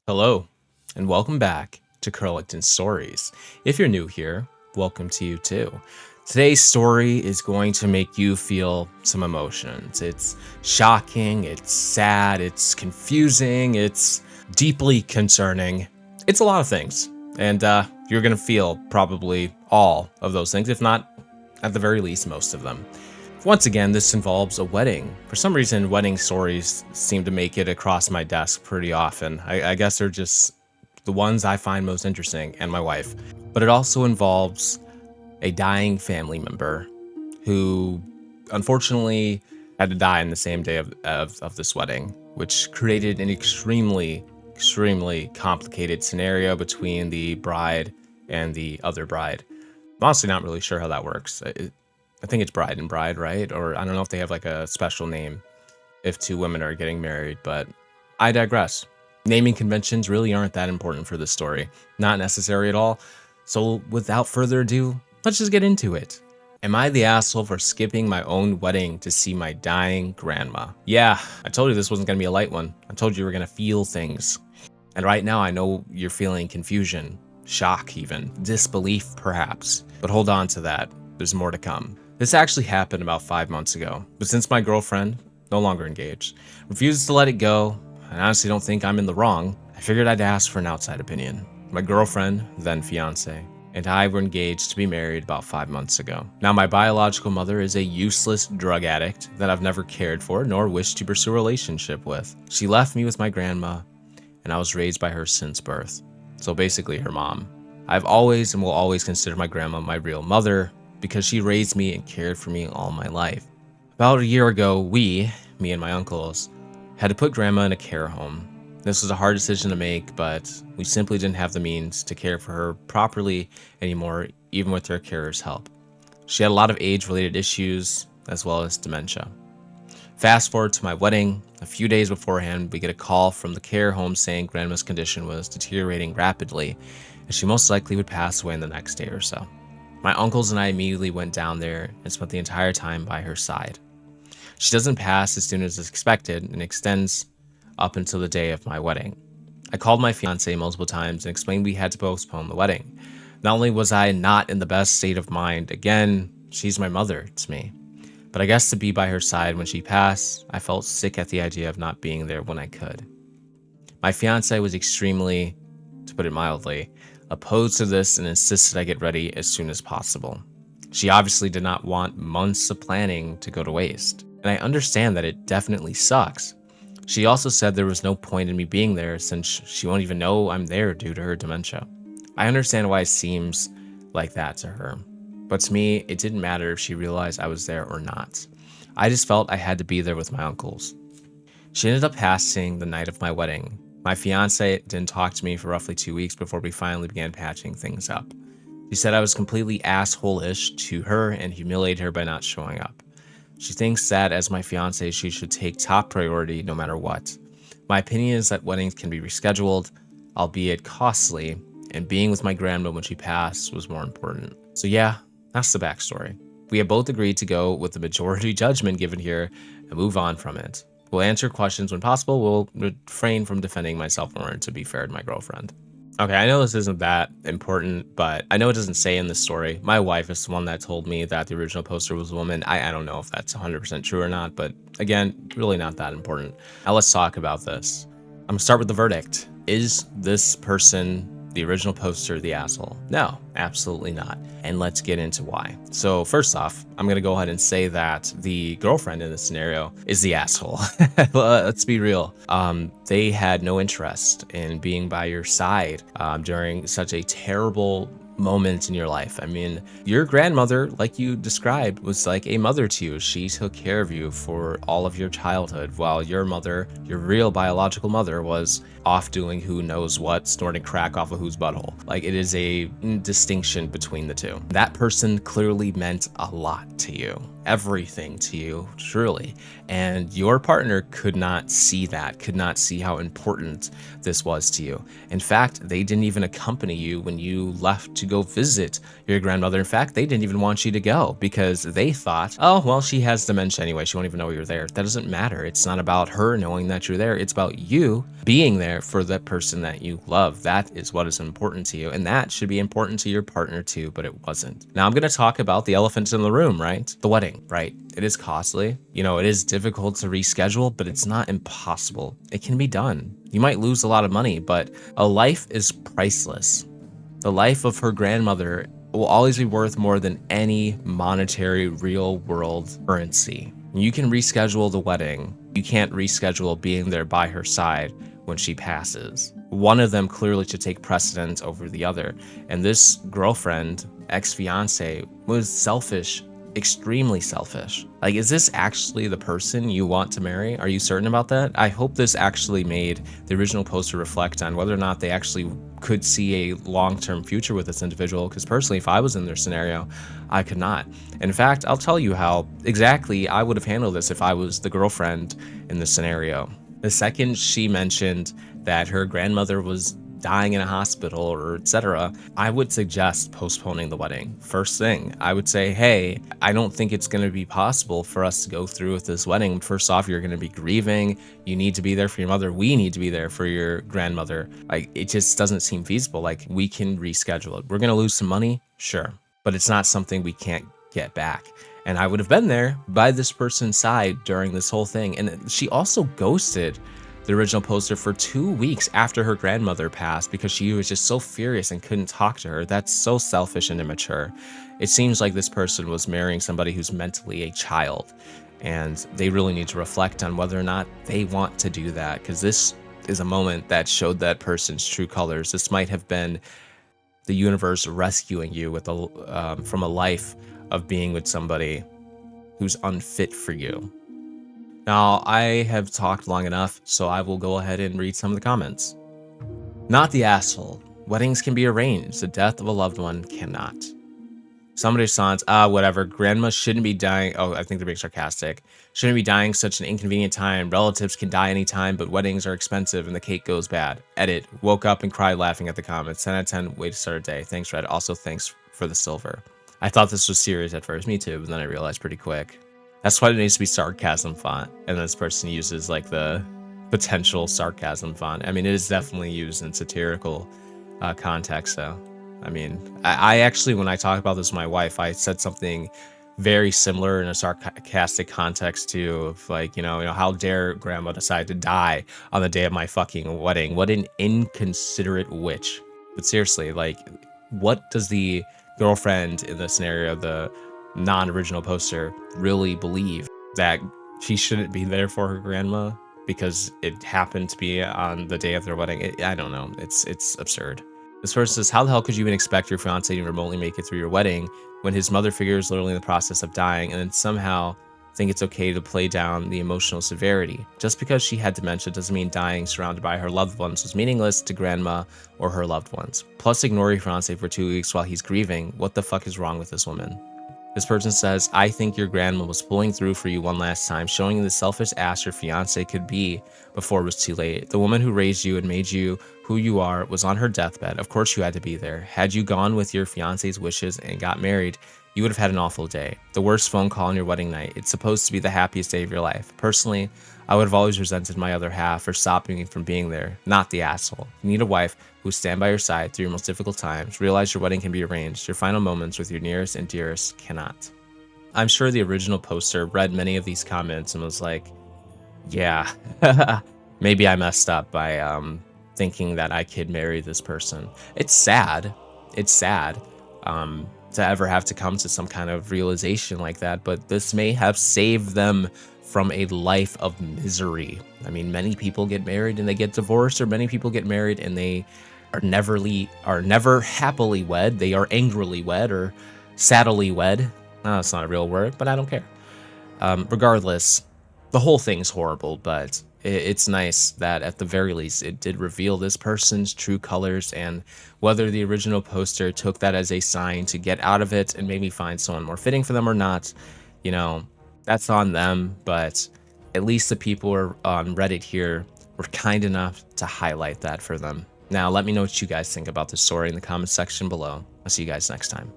Hello, and welcome back to Curlington Stories. If you're new here, welcome to you too. Today's story is going to make you feel some emotions. It's shocking, it's sad, it's confusing, it's deeply concerning. It's a lot of things, and you're going to feel probably all of those things, if not, at the very least, most of them. Once again, this involves a wedding. For some reason, wedding stories seem to make it across my desk pretty often. I guess they're just the ones I find most interesting, and my wife. But it also involves a dying family member who unfortunately had to die in the same day of this wedding, which created an extremely complicated scenario between the bride and the other bride. I'm honestly not really sure how that works. I think it's bride and bride, right? Or I don't know if they have like a special name if two women are getting married, but I digress. Naming conventions really aren't that important for this story. Not necessary at all. So without further ado, let's just get into it. Am I the asshole for skipping my own wedding to see my dying grandma? Yeah, I told you this wasn't going to be a light one. I told you you were going to feel things. And right now I know you're feeling confusion, shock even, disbelief perhaps. But hold on to that. There's more to come. This actually happened about 5 months ago, but since my girlfriend, no longer engaged, refuses to let it go, and I honestly don't think I'm in the wrong, I figured I'd ask for an outside opinion. My girlfriend, then fiance, and I were engaged to be married about 5 months ago. Now, my biological mother is a useless drug addict that I've never cared for nor wished to pursue a relationship with. She left me with my grandma, and I was raised by her since birth. So basically her mom. I've always and will always consider my grandma my real mother, because she raised me and cared for me all my life. About a year ago, me and my uncles, had to put grandma in a care home. This was a hard decision to make, but we simply didn't have the means to care for her properly anymore, even with her carer's help. She had a lot of age-related issues, as well as dementia. Fast forward to my wedding, a few days beforehand, we get a call from the care home saying grandma's condition was deteriorating rapidly, and she most likely would pass away in the next day or so. My uncles and I immediately went down there and spent the entire time by her side. She doesn't pass as soon as expected and extends up until the day of my wedding. I called my fiance multiple times and explained we had to postpone the wedding. Not only was I not in the best state of mind, again, she's my mother to me, but I guess to be by her side when she passed, I felt sick at the idea of not being there when I could. My fiance was extremely, to put it mildly, opposed to this and insisted I get ready as soon as possible. She obviously did not want months of planning to go to waste, and I understand that it definitely sucks. She also said there was no point in me being there since she won't even know I'm there due to her dementia. I understand why it seems like that to her, but to me, it didn't matter if she realized I was there or not. I just felt I had to be there with my uncles. She ended up passing the night of my wedding. My fiance didn't talk to me for roughly 2 weeks before we finally began patching things up. She said I was completely asshole-ish to her and humiliated her by not showing up. She thinks that as my fiance, she should take top priority no matter what. My opinion is that weddings can be rescheduled, albeit costly, and being with my grandma when she passed was more important. So yeah, that's the backstory. We have both agreed to go with the majority judgment given here and move on from it. We'll answer questions when possible. We'll refrain from defending myself in order to be fair to my girlfriend. Okay, I know this isn't that important, but I know it doesn't say in this story. My wife is the one that told me that the original poster was a woman. I don't know if that's 100% true or not, but again, really not that important. Now let's talk about this. I'm gonna start with the verdict. Is this person, the original poster, the asshole? No, absolutely not. And let's get into why. So first off, I'm gonna go ahead and say that the girlfriend in this scenario is the asshole. Let's be real. They had no interest in being by your side during such a terrible moment in your life. I mean, your grandmother, like you described, was like a mother to you. She took care of you for all of your childhood, while your mother, your real biological mother, was off doing who knows what, snorting crack off of whose butthole. Like, it is a distinction between the two. That person clearly meant a lot to you. everything to you, truly. And your partner could not see that, could not see how important this was to you. In fact, they didn't even accompany you when you left to go visit your grandmother. In fact, they didn't even want you to go because they thought, oh, well, she has dementia anyway. She won't even know you're there. That doesn't matter. It's not about her knowing that you're there. It's about you being there for the person that you love. That is what is important to you. And that should be important to your partner too, but it wasn't. Now I'm going to talk about the elephant in the room, right? The wedding, right? It is costly. You know, it is difficult to reschedule, but it's not impossible. It can be done. You might lose a lot of money, but a life is priceless. The life of her grandmother will always be worth more than any monetary real world currency. You can reschedule the wedding. You can't reschedule being there by her side when she passes. One of them clearly should take precedence over the other. And this girlfriend, ex-fiance, was selfish, extremely selfish. Like, is this actually the person you want to marry? Are you certain about that? I hope this actually made the original poster reflect on whether or not they actually could see a long-term future with this individual, because personally, if I was in their scenario, I could not. In fact, I'll tell you how exactly I would have handled this if I was the girlfriend in this scenario. The second she mentioned that her grandmother was dying in a hospital or etc., I would suggest postponing the wedding. First thing, I would say, hey, I don't think it's going to be possible for us to go through with this wedding. First off, you're going to be grieving. You need to be there for your mother. We need to be there for your grandmother. Like, it just doesn't seem feasible. Like, we can reschedule it. We're going to lose some money, sure, but it's not something we can't get back. And I would have been there by this person's side during this whole thing. And she also ghosted the original poster for 2 weeks after her grandmother passed because she was just so furious and couldn't talk to her. That's so selfish and immature. It seems like this person was marrying somebody who's mentally a child, and they really need to reflect on whether or not they want to do that, because this is a moment that showed that person's true colors. This might have been the universe rescuing you with from a life of being with somebody who's unfit for you. Now, I have talked long enough, so I will go ahead and read some of the comments. Not the asshole. Weddings can be arranged. The death of a loved one cannot. Somebody responds, whatever. Grandma shouldn't be dying. Oh, I think they're being sarcastic. Shouldn't be dying such an inconvenient time. Relatives can die anytime, but weddings are expensive and the cake goes bad. Edit. Woke up and cried laughing at the comments. 10 out of 10. Way to start a day. Thanks, Red. Also, thanks for the silver. I thought this was serious at first. Me too, but then I realized pretty quick. That's why it needs to be sarcasm font. And this person uses like the potential sarcasm font. I mean, it is definitely used in satirical context, though. I mean, I actually, when I talk about this with my wife, I said something very similar in a sarcastic context too, of like, you know, how dare grandma decide to die on the day of my fucking wedding? What an inconsiderate witch. But seriously, like, what does the girlfriend in the scenario, the non-original poster, really believe? That she shouldn't be there for her grandma because it happened to be on the day of their wedding? I don't know. It's absurd. This person says, how the hell could you even expect your fiance to remotely make it through your wedding when his mother figure is literally in the process of dying, and then somehow think it's okay to play down the emotional severity? Just because she had dementia doesn't mean dying surrounded by her loved ones was meaningless to grandma or her loved ones. Plus, ignore your fiance for 2 weeks while he's grieving. What the fuck is wrong with this woman? This person says, I think your grandma was pulling through for you one last time, showing you the selfish ass your fiance could be before it was too late. The woman who raised you and made you who you are was on her deathbed. Of course you had to be there. Had you gone with your fiance's wishes and got married, you would have had an awful day. The worst phone call on your wedding night. It's supposed to be the happiest day of your life. Personally, I would have always resented my other half for stopping me from being there, not the asshole. You need a wife who will stand by your side through your most difficult times. Realize your wedding can be arranged. Your final moments with your nearest and dearest cannot. I'm sure the original poster read many of these comments and was like, yeah, maybe I messed up by thinking that I could marry this person. It's sad. It's sad to ever have to come to some kind of realization like that, but this may have saved them from a life of misery. I mean, many people get married and they get divorced, or many people get married and they are never happily wed. They are angrily wed or saddily wed. No, that's not a real word, but I don't care. Regardless, the whole thing's horrible, but it's nice that at the very least it did reveal this person's true colors, and whether the original poster took that as a sign to get out of it and maybe find someone more fitting for them or not, you know, that's on them, but at least the people on Reddit here were kind enough to highlight that for them. Now, let me know what you guys think about this story in the comment section below. I'll see you guys next time.